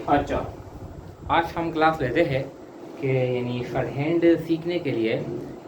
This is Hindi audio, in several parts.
अच्छा, आज हम क्लास लेते हैं कि यानी शॉर्ट हैंड सीखने के लिए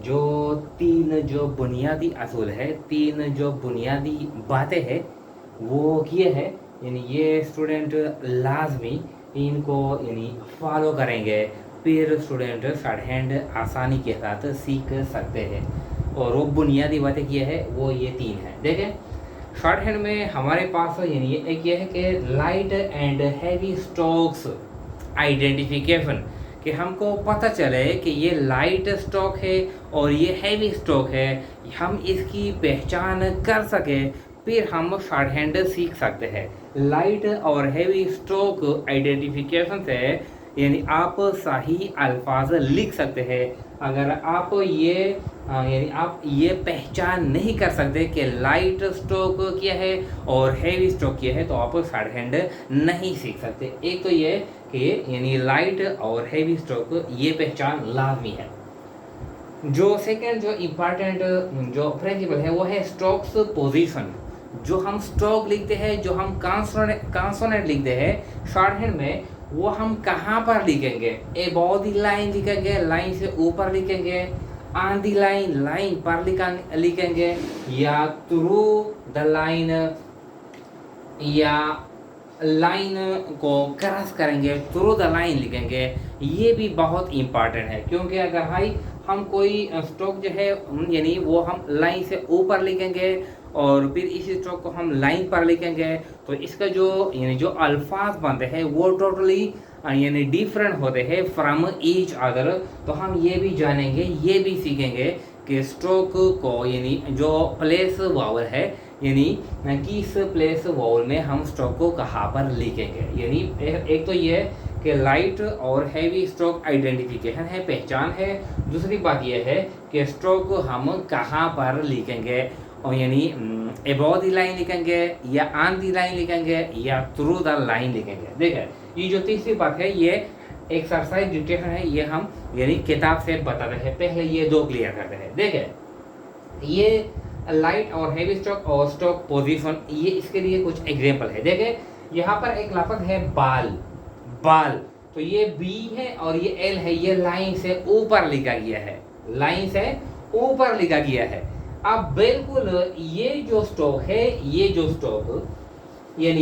जो तीन जो बुनियादी असूल है, तीन जो बुनियादी बातें हैं वो ये है। यानी ये स्टूडेंट लाजमी इनको यानी फॉलो करेंगे, फिर स्टूडेंट शॉर्ट हैंड आसानी के साथ सीख सकते हैं। और वो बुनियादी बातें ये है, वो ये तीन है। देखें, शॉर्ट हैंड में हमारे पास यानी एक ये है कि light and heavy strokes identification, कि हमको पता चले कि ये लाइट स्ट्रोक है और ये हैवी स्ट्रोक है, हम इसकी पहचान कर सके, फिर हम शॉर्ट हैंड सीख सकते हैं। लाइट और हैवी स्ट्रोक आइडेंटिफिकेशन से यानी आप सही अल्फाज लिख सकते हैं। अगर आप ये यानी आप ये पहचान नहीं कर सकते कि लाइट स्ट्रोक क्या है और हैवी स्ट्रोक क्या है, तो आप शॉर्ट हैंड नहीं सीख सकते। एक तो ये कि यानी लाइट और हैवी स्ट्रोक ये पहचान लाजमी है। जो सेकंड जो इम्पॉर्टेंट जो प्रिंसिपल है वो है स्ट्रोक्स पोजीशन। जो हम स्ट्रोक लिखते हैं, जो हम कॉन्सोनेंट लिखते हैं शॉर्ट हैंड में, वो हम कहाँ पर लिखेंगे? अबव द लाइन लिखेंगे, लाइन से ऊपर लिखेंगे, ऑन द लाइन, लाइन पर लिखेंगे, या थ्रू द लाइन, या लाइन को क्रॉस करेंगे, थ्रू द लाइन लिखेंगे। ये भी बहुत इंपॉर्टेंट है, क्योंकि अगर भाई हम कोई स्ट्रोक जो है यानी वो हम लाइन से ऊपर लिखेंगे और फिर इस स्ट्रोक को हम लाइन पर लिखेंगे, तो इसका जो यानी जो अल्फाज बनते हैं वो टोटली यानी डिफरेंट होते हैं फ्रॉम ईच अदर। तो हम ये भी जानेंगे, ये भी सीखेंगे कि स्ट्रोक को यानी जो प्लेस वावल है, यानी किस प्लेस वावल में हम स्ट्रोक को कहाँ पर लिखेंगे। यानी एक तो ये कि लाइट और हैवी स्ट्रोक आइडेंटिफिकेशन है, पहचान है। दूसरी बात यह है कि स्ट्रोक हम कहाँ पर लिखेंगे, और यानी अबव द लाइन लिखेंगे, या ऑन द लाइन लिखेंगे, या थ्रू द लाइन लिखेंगे। देखिए, ये जो तीसरी बात है ये एक्सरसाइज डिक्टेशन है, ये हम यानी किताब से बताते हैं। पहले ये दो क्लियर करते हैं। देखिए, ये लाइट और हैवी स्ट्रोक और स्ट्रोक पोजीशन, ये इसके लिए कुछ एग्जांपल है। देखिए, यहाँ पर एक लफ्ज है बाल, बाल, तो ये बी है और ये एल है, ये लाइन से ऊपर लिखा गया है, लाइन से ऊपर लिखा गया है। अब बिल्कुल ये जो स्ट्रोक है, ये जो स्ट्रोक यानी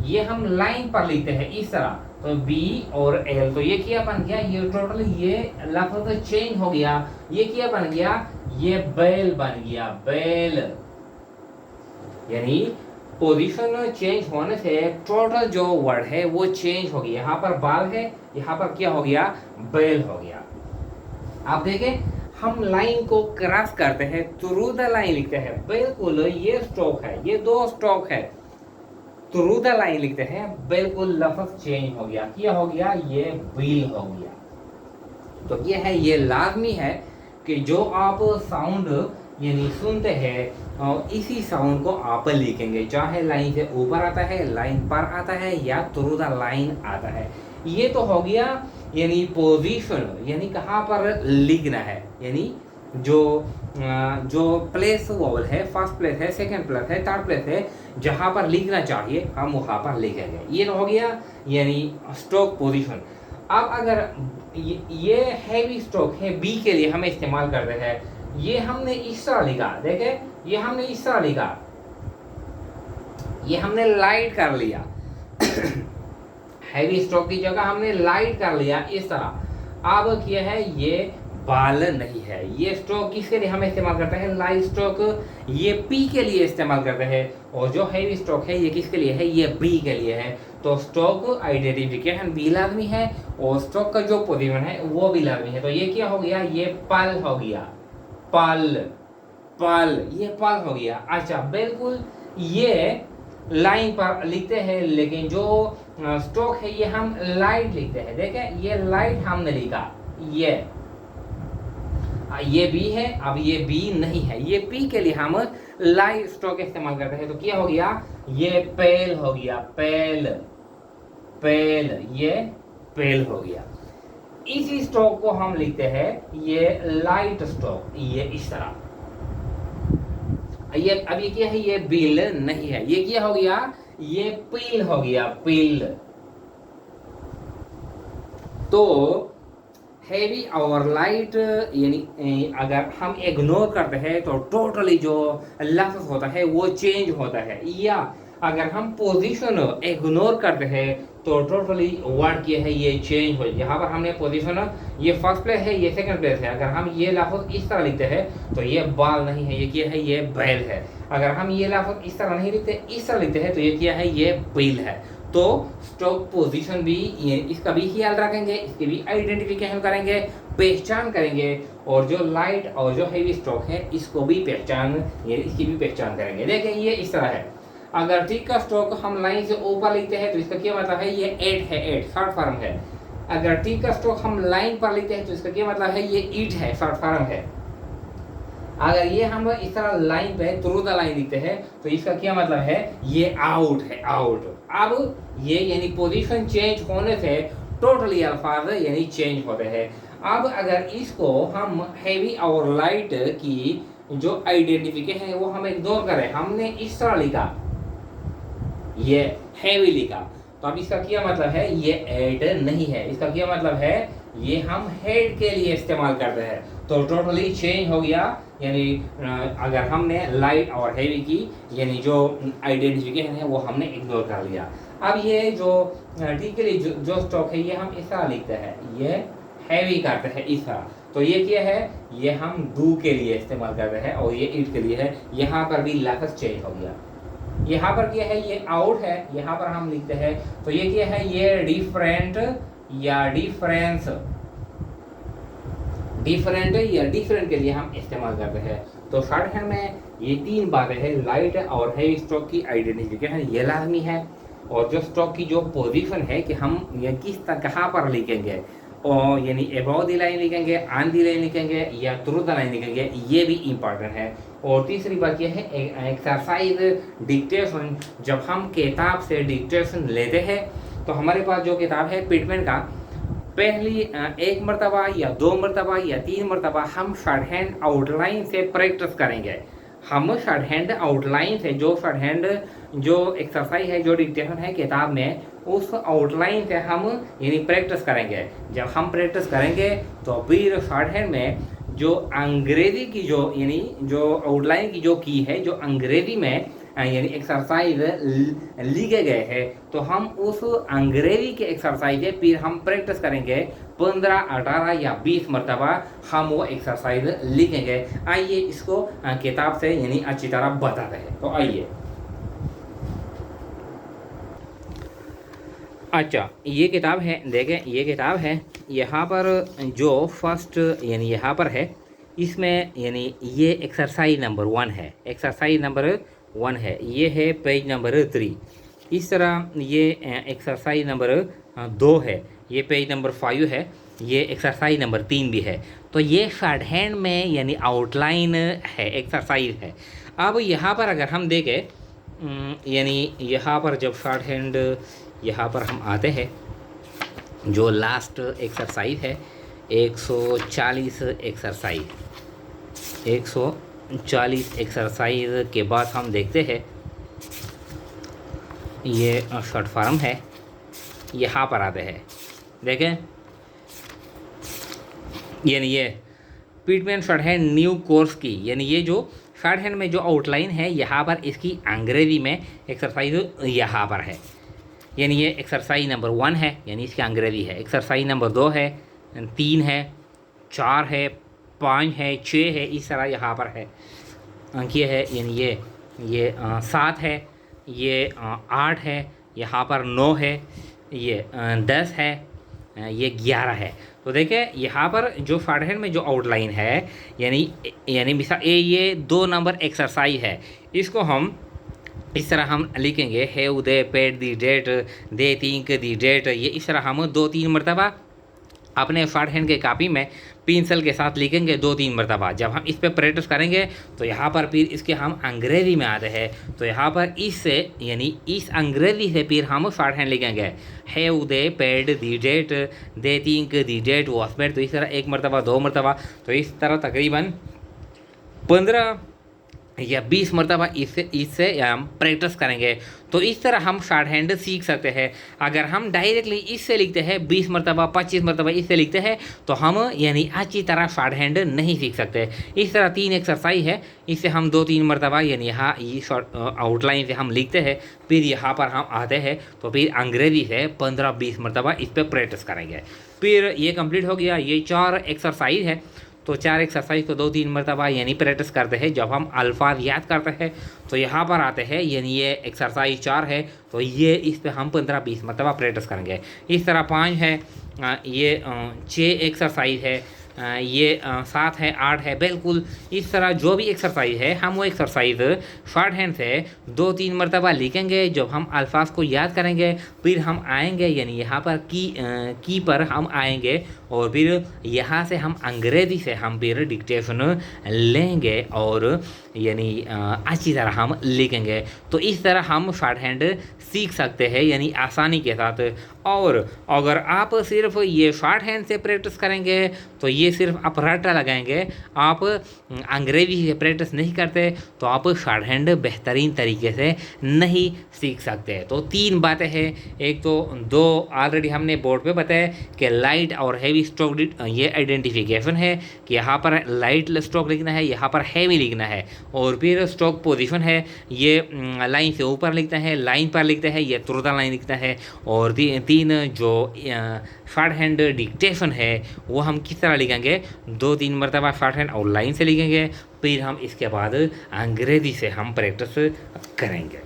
ये हम लाइन पर लिखते हैं इस तरह, तो बी और एल, तो ये क्या बन गया? ये टोटल ये लफ्ज चेंज हो गया। ये क्या बन गया? ये बेल बन गया, बेल। यानी पोजीशन चेंज होने से टोटल जो वर्ड है वो चेंज हो गया। यहाँ पर बाल है, यहाँ पर क्या हो गया? बेल हो गया। आप देखें, हम लाइन को क्रॉस करते हैं, थ्रू द लाइन लिखते हैं, बिल्कुल ये स्ट्रोक है, ये दो स्ट्रोक है, थ्रू द लाइन लिखते हैं, बिल्कुल लफ्ज चेंज हो गया। क्या हो गया? ये व्हील हो गया। तो ये है, ये लाजमी है कि जो आप साउंड यानी सुनते हैं और इसी साउंड को आप लिखेंगे, चाहे लाइन से ऊपर आता है, लाइन पर आता है, या थ्रू द लाइन आता है। ये तो हो गया यानी पोजीशन, यानी कहाँ पर लिखना है, यानी जो प्लेस वोवल है, फर्स्ट प्लेस है, सेकंड प्लेस है, थर्ड प्लेस है, जहाँ पर लिखना चाहिए हम वहाँ पर लिखेंगे। ये हो गया यानी स्ट्रोक पोजीशन। अब अगर ये हैवी स्ट्रोक है, बी के लिए हमें इस्तेमाल करते हैं, ये हमने इस तरह लिखा, देखे ये हमने इस तरह लिखा, ये हमने लाइट कर लिया हैवी स्ट्रोक की जगह हमने लाइट कर लिया इस तरह। अब क्या है? ये बाल नहीं है। ये स्ट्रोक किसके लिए हमें इस्तेमाल करते हैं? लाइट स्ट्रोक, ये पी के लिए इस्तेमाल करते हैं। और जो हैवी स्ट्रोक है ये किसके लिए है? ये बी के लिए है। तो स्ट्रोक आइडेंटिफिकेशन भी लाजमी है और स्ट्रोक का जो पोजीशन है वो भी लाजमी है। तो ये क्या हो गया? ये पल हो गया, पल, पल, ये पल हो गया। अच्छा, बिल्कुल ये लाइन पर लिखते हैं, लेकिन जो स्ट्रोक है ये हम लाइट लिखते हैं। देखें, ये लाइट हमने लिखा, ये बी है, अब ये बी नहीं है, ये पी के लिए हम लाइट स्ट्रोक इस्तेमाल करते हैं। तो क्या हो गया? ये पेल हो गया, पेल, पेल, ये पेल हो गया। इसी स्ट्रोक को हम लिखते हैं ये लाइट स्ट्रोक, ये इस तरह। ये अब ये क्या है? ये बिल नहीं है, ये क्या हो गया? ये पील हो गया, पील। तो हैवी और लाइट यानी अगर हम इग्नोर करते हैं तो टोटली जो लफ्ज होता है वो चेंज होता है, या अगर हम पोजीशन इग्नोर करते हैं तो टोटली वर्ड किया है ये चेंज हो। यहाँ पर हमने पोजीशन ये फर्स्ट प्लेस है, ये सेकंड प्लेस है। अगर हम ये लफ्ज इस तरह लिखते हैं तो ये बाल नहीं है, ये क्या है, ये बैल है। अगर हम ये लफ्ज इस तरह नहीं लिखते, इस तरह लिखते हैं तो ये क्या है, ये बिल है। तो स्टॉक पोजीशन भी ये इसका भी ख्याल रखेंगे, इसकी भी आइडेंटिफिकेशन करेंगे, पहचान करेंगे, और जो लाइट और जो हैवी स्टॉक है इसको भी पहचान, ये इसकी भी पहचान करेंगे। देखें ये इस तरह है। अगर टी का स्टॉक हम लाइन से ऊपर लिखते हैं तो इसका क्या मतलब है, ये 8 है, 8 शॉर्ट फॉर्म है। अगर टी का स्टॉक हम लाइन पर लिखते हैं तो इसका क्या मतलब है, ये ईट है, शॉर्ट फॉर्म है। अगर ये हम इस तरह लाइन पे थ्रू द लाइन लिखते हैं तो इसका क्या मतलब है, ये आउट है, आउट। अब ये यानी पोजीशन चेंज होने से टोटली अल्फाज यानी चेंज होते हैं। अब अगर इसको हम हैवी और लाइट की जो आइडेंटिफिकेशन है वो हम इग्नोर करें, हमने इस तरह लिखा, ये हैवी लिखा, तो अब इसका क्या मतलब है, ये एड नहीं है। इसका क्या मतलब है, ये हम हेड के लिए इस्तेमाल करते हैं, तो टोटली चेंज हो गया। यानी अगर हमने लाइट और हैवी की यानी जो आइडेंटिफिकेशन है वो हमने इग्नोर कर लिया। अब ये जो टी के लिए जो स्टॉक है ये हम इस तरह लिखते हैं, ये हैवी करते हैं इस तरह, तो ये क्या है, ये हम डू के लिए इस्तेमाल करते हैं, और ये इट के लिए है। यहाँ पर भी लफ्ज चेंज हो गया। यहाँ पर क्या है, ये आउट है, यहाँ पर हम लिखते हैं तो ये क्या है, ये डिफरेंट या डिफरेंस, डिफरेंट या डिफरेंट के लिए हम इस्तेमाल करते हैं। तो शॉर्ट हैंड में ये तीन बातें हैं, लाइट और हैवी स्टॉक की आइडेंटिफिकेशन ये लाजमी है, और जो स्टॉक की जो पोजीशन है कि हम ये किस तरह कहाँ पर लिखेंगे, और यानी अबाउट द लाइन लिखेंगे, ऑन द लाइन लिखेंगे या थ्रू द लाइन लिखेंगे, ये भी इम्पॉर्टेंट है। और तीसरी बात यह है एक्सरसाइज डिक्टेशन। जब हम किताब से डिक्टेशन लेते हैं तो हमारे पास जो किताब है पिटमैन का, पहली एक मरतबा या 2 मरतबा या 3 मरतबा हम शॉर्ट हैंड आउटलाइन से प्रैक्टिस करेंगे। हम शॉर्ट हैंड आउटलाइन से जो शॉर्ट हैंड जो एक्सरसाइज है, जो डिक्टेशन है किताब में, उस आउटलाइन से हम यानी प्रैक्टिस करेंगे। जब हम प्रैक्टिस करेंगे तो फिर शॉर्ट हैंड में जो अंग्रेजी की जो यानी जो आउटलाइन की जो की है, जो अंग्रेजी में यानी एक्सरसाइज लिखे गए हैं, तो हम उस अंग्रेजी के एक्सरसाइज है फिर हम प्रैक्टिस करेंगे 15, 18 या 20 मरतबा हम वो एक्सरसाइज लिखेंगे। आइए इसको किताब से यानी अच्छी तरह बताते हैं। तो आइए, अच्छा ये किताब है, देखें ये किताब है, यहाँ पर जो फर्स्ट यानी यहाँ पर है, इसमें यानी ये एक्सरसाइज नंबर 1 है, एक्सरसाइज नंबर 1 है, ये है पेज नंबर 3। इस तरह ये एक्सरसाइज नंबर 2 है, ये पेज नंबर 5 है, ये एक्सरसाइज नंबर 3 भी है। तो ये शॉर्ट हैंड में यानी आउटलाइन है, एक्सरसाइज है। अब यहाँ पर अगर हम देखें यानी यहाँ पर जब शॉर्ट हैंड यहाँ पर हम आते हैं, जो लास्ट एक्सरसाइज है 140 एक्सरसाइज, 140 एक्सरसाइज के बाद हम देखते हैं ये शॉर्ट फॉर्म है। यहाँ पर आते हैं, देखें यानी ये Pitman short hand new course की, यानी ये जो शॉर्ट हैंड में जो आउटलाइन है यहाँ पर इसकी अंग्रेजी में एक्सरसाइज यहाँ पर है। यानी ये एक्सरसाइज नंबर 1 है, यानी इसकी अंग्रेजी है। एक्सरसाइज नंबर 2 है, 3 है, 4 है, 5 है, 6 है, इस तरह यहाँ पर है। अंकीय है, यानी ये 7 है, ये 8 है, यहाँ पर 9 है, ये 10 है, ये 11 है। तो देखिए यहाँ पर जो शॉर्ट हैंड में जो आउटलाइन है यानी मिसाल ये 2 नंबर एक्सरसाइज है, इसको हम इस तरह हम लिखेंगे, have they paid the debt, they think the debt. ये इस तरह हम 2-3 मरतबा अपने शॉर्ट हैंड के कापी में पेंसिल के साथ लिखेंगे 2-3 मरतबा। जब हम इस पर प्रैक्टिस करेंगे तो यहाँ पर फिर इसके हम अंग्रेजी में आते हैं, तो यहाँ पर इससे यानी इस अंग्रेजी से फिर हम शॉर्ट हैंड लिखेंगे, have they paid the debt, they think the debt was made. तो इस तरह 1 मरतबा, 2 मरतबा, तो इस तरह तकरीबन 15 या 20 मरतबा इससे हम प्रैक्टिस करेंगे तो इस तरह हम शॉर्ट हैंड सीख सकते हैं। अगर हम डायरेक्टली इससे लिखते हैं 20 मरतबा 25 मरतबा इससे लिखते हैं तो हम यानी अच्छी तरह शॉर्ट हैंड नहीं सीख सकते। इस तरह 3 एक्सरसाइज है, इससे हम 2-3 मरतबा यानी यहाँ ये शॉर्ट आउटलाइन से हम लिखते हैं, फिर यहाँ पर हम आते हैं तो फिर अंग्रेजी से 15-20 मरतबा इस पर प्रैक्टिस करेंगे। फिर ये कंप्लीट हो गया। ये 4 एक्सरसाइज है, तो 4 एक्सरसाइज को 2-3 मरतबा यानी प्रैक्टिस करते हैं। जब हम अल्फाज याद करते हैं तो यहाँ पर आते हैं, यानी ये एक्सरसाइज 4 है तो ये इस पे हम 15-20 मरतबा प्रैक्टिस करेंगे। इस तरह 5 है, ये 6 एक्सरसाइज है, ये 7 है, 8 है। बिल्कुल इस तरह जो भी एक्सरसाइज है हम वो एक्सरसाइज शॉर्ट हैंड से 2-3 मरतबा लिखेंगे। जब हम अल्फाज को याद करेंगे फिर हम आएंगे यानी यहाँ पर की पर हम आएंगे और फिर यहाँ से हम अंग्रेज़ी से हम फिर डिक्टेशन लेंगे और यानी अच्छी तरह हम लिखेंगे। तो इस तरह हम शॉर्ट हैंड सीख सकते हैं यानी आसानी के साथ। और अगर आप सिर्फ ये शॉर्ट हैंड से प्रैक्टिस करेंगे तो ये सिर्फ आप रट्टा लगाएंगे, आप अंग्रेजी से प्रैक्टिस नहीं करते तो आप शॉर्ट हैंड बेहतरीन तरीके से नहीं सीख सकते। तो 3 बातें हैं। एक तो 2 ऑलरेडी हमने बोर्ड पे बताया कि लाइट और हैवी स्ट्रोक ये आइडेंटिफिकेशन है कि यहाँ पर लाइट स्ट्रोक लिखना है, यहाँ पर हैवी लिखना है। और फिर स्ट्रोक पोजीशन है, ये लाइन से ऊपर लिखना है, लाइन पर लिखता है, ये तुरंत लाइन लिखता है। और 3 जो शॉर्ट हैंड डिक्टेशन है वो हम किस तरह लिखेंगे, 2-3 मरतबा शॉर्ट हैंड और लाइन से लिखेंगे, फिर हम इसके बाद अंग्रेजी से हम प्रैक्टिस करेंगे।